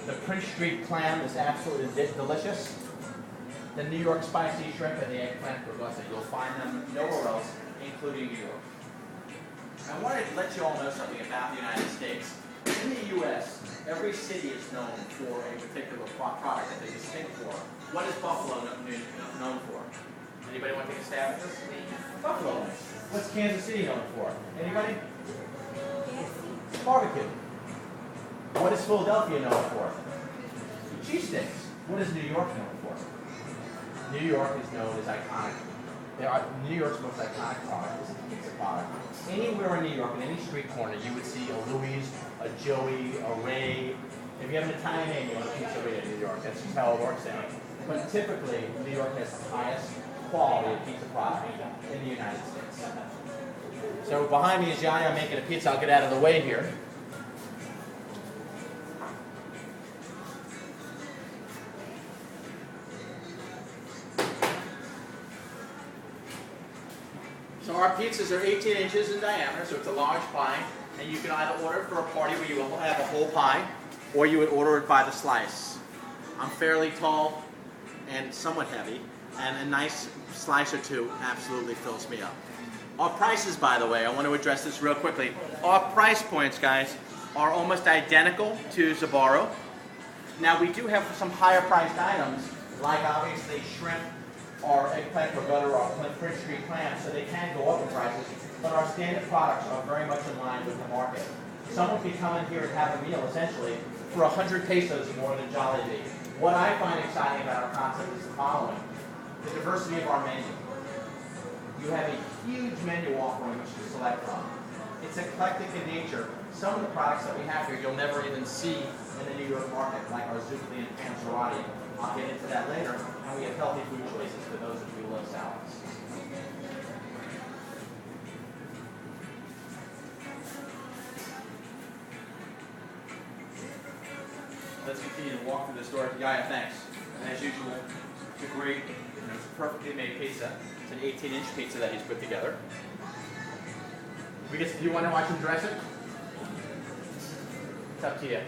The Prince Street clam is absolutely delicious. The New York spicy shrimp and the eggplant bruschetta. You'll find them nowhere else, including New York. I wanted to let you all know something about the United States. In the U.S., every city is known for a particular product that they're distinct for. What is Buffalo known for? Anybody want to take a stab at this? Buffalo. What's Kansas City known for? Anybody? Barbecue. What is Philadelphia known for? Cheesesteaks. What is New York known for? New York is known as iconic. New York's most iconic product is a pizza product. Anywhere in New York, in any street corner, you would see a Louis, a Joey, a Ray. If you have an Italian name, you want a pizzeria in New York. That's just how it works there. But typically, New York has the highest quality of pizza product in the United States. So behind me is Yaya making a pizza. I'll get out of the way here. So our pizzas are 18 inches in diameter, so it's a large pie. And you can either order it for a party where you will have a whole pie, or you would order it by the slice. I'm fairly tall and somewhat heavy, and a nice slice or two absolutely fills me up. Our prices, by the way, I want to address this real quickly. Our price points, guys, are almost identical to Sbarro. Now, we do have some higher priced items, like obviously shrimp, or eggplant bruschetta, or Prince Street clam, so they can go up in prices, but our standard products are very much in line with the market. Someone can come in here and have a meal, essentially, for 100 pesos more than Jollibee. What I find exciting about our concept is the following: the diversity of our menu. You have a huge menu offering which to select from. It's eclectic in nature. Some of the products that we have here you'll never even see in the New York market, like our zucchini and panzerotti. I'll get into that later. And we have healthy food choices for those of you who love salads. Let's continue to walk through the store. Yaya, thanks. And as usual, it's a great, it's a perfectly made pizza. It's an 18-inch pizza that he's put together. Do you want to watch him dress it? It's up to you.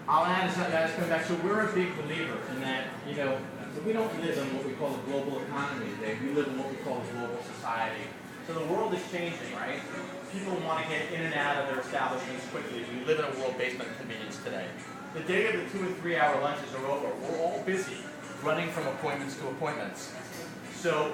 I'll add something, guys, coming back. So we're a big believer in that, so we don't live in what we call the global economy today. We live in what we call the global society. So the world is changing, right? People want to get in and out of their establishments quickly. We live in a world based on convenience today. The day of the 2 and 3 hour lunches are over. We're all busy running from appointments to appointments. So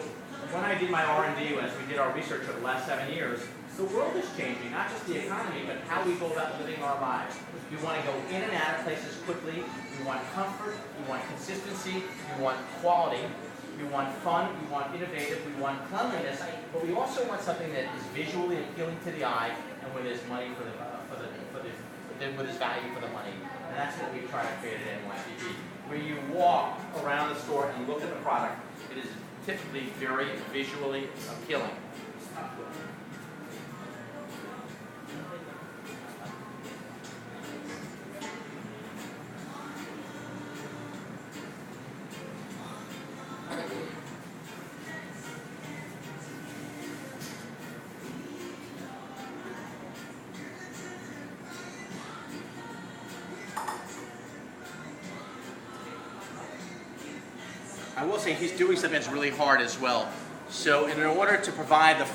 when I did my R&D, as we did our research for the last 7 years, the world is changing, not just the economy, but how we go about living our lives. You want to go in and out of places quickly. You want comfort. You want consistency. You want quality. You want fun. You want innovative. We want cleanliness. But we also want something that is visually appealing to the eye, and where there's money where there's value for the money. And that's what we try to create at NYCP. Where you walk around the store and look at the product, it is typically very visually appealing. I will say he's doing something that's really hard as well. So in order to provide the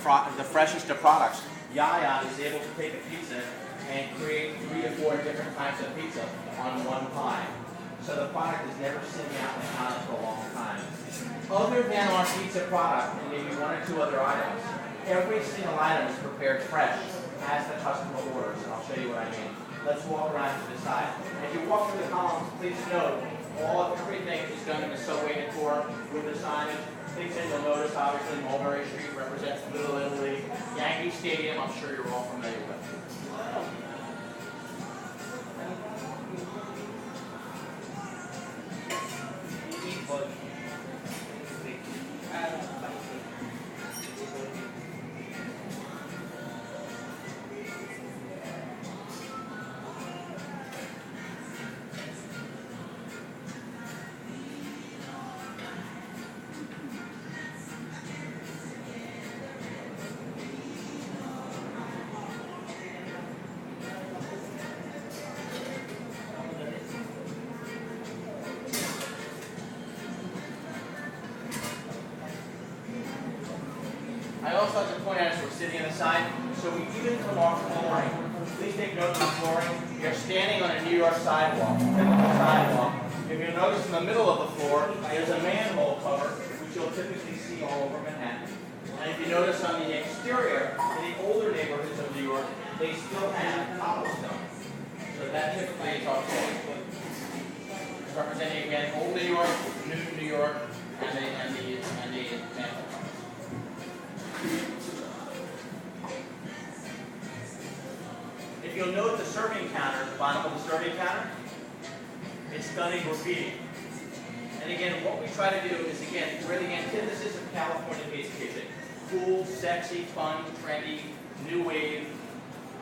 freshest of products, Yaya is able to take a pizza and create 3 or 4 different types of pizza on one pie. So the product is never sitting out in the counter for a long time. Other than our pizza product, and maybe 1 or 2 other items, every single item is prepared fresh as the customer orders, and I'll show you what I mean. Let's walk around to the side. As you walk through the columns, please note, everything is done in the subway decor with the signage. Things that you'll notice, obviously, Mulberry Street represents Little Italy. Yankee Stadium, I'm sure you're all familiar with. I also have to point out as we're sitting on the side, so even from our flooring, please take note of the flooring. You're standing on a New York sidewalk, typical sidewalk. If you notice in the middle of the floor, there's a manhole cover, which you'll typically see all over Manhattan. And if you notice on the exterior, in the older neighborhoods of New York, they still have cobblestone. So that typically is our floor. Representing again old New York, new New York, and the manhole covers. If you'll note the serving counter at the bottom of the serving counter, it's done in graffiti. And again, what we try to do is, again, we're the antithesis of California-based kitchen. Cool, sexy, fun, trendy, new wave.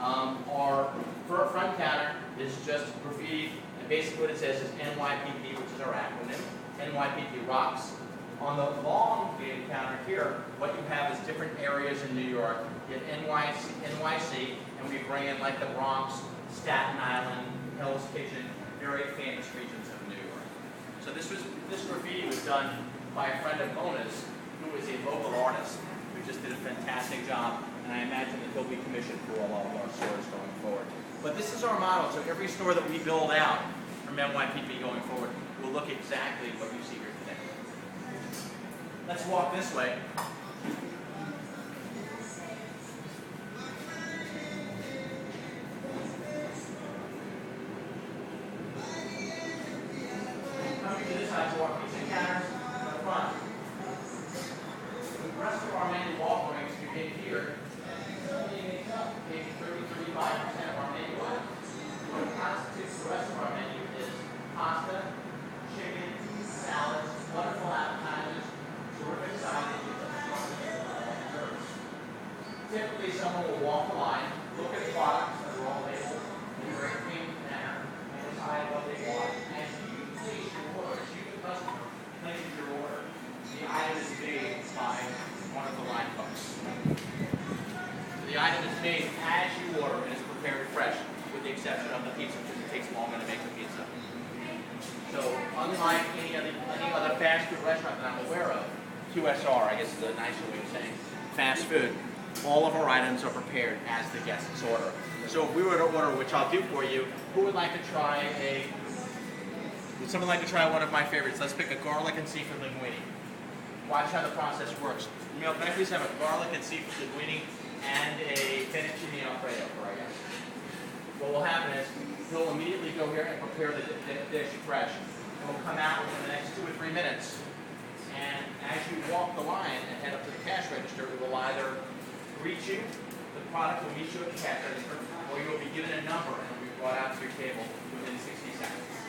Our front counter is just graffiti, and basically what it says is NYPP, which is our acronym. NYPP rocks. On the long gated counter here, what you have is different areas in New York. You have NYC, and we bring in like the Bronx, Staten Island, Hell's Kitchen, very famous regions of New York. So this graffiti was done by a friend of Mona's, who is a local artist, who just did a fantastic job, and I imagine that he'll be commissioned for all of our stores going forward. But this is our model, so every store that we build out from NYPP going forward will look exactly what you see here today. Let's walk this way. Coming to this side to our kitchen counters in the front. The rest of our menu offerings begin here. Only makes up maybe 30-35% of our menu items. What constitutes the rest of our menu is pasta, chicken, salads, wonderful appetizers, terrific sides, and desserts. Typically, someone will walk the line, look at the products that are all labeled in a very clean manner, and decide what they want. As you place your order, as you, the customer, places your order, the item is made by one of the line cooks. The item is made as you order and is prepared fresh, with the exception of the pizza, because it takes longer to make the pizza. So, unlike any other fast food restaurant that I'm aware of, QSR, I guess is a nicer way of saying, fast food, all of our items are prepared as the guests order. So if we were to order, which I'll do for you, who would like to try would someone like to try one of my favorites? Let's pick a garlic and seafood linguine. Watch how the process works. Can I please have a garlic and seafood linguine and a fettuccine alfredo for our guests? What will happen is he'll immediately go here and prepare the dish fresh. It will come out within the next 2 or 3 minutes. And as you walk the line and head up to the cash register, it will either greet you, the product will meet you at the cash register, or you will be given a number and it will be brought out to your table within 60 seconds.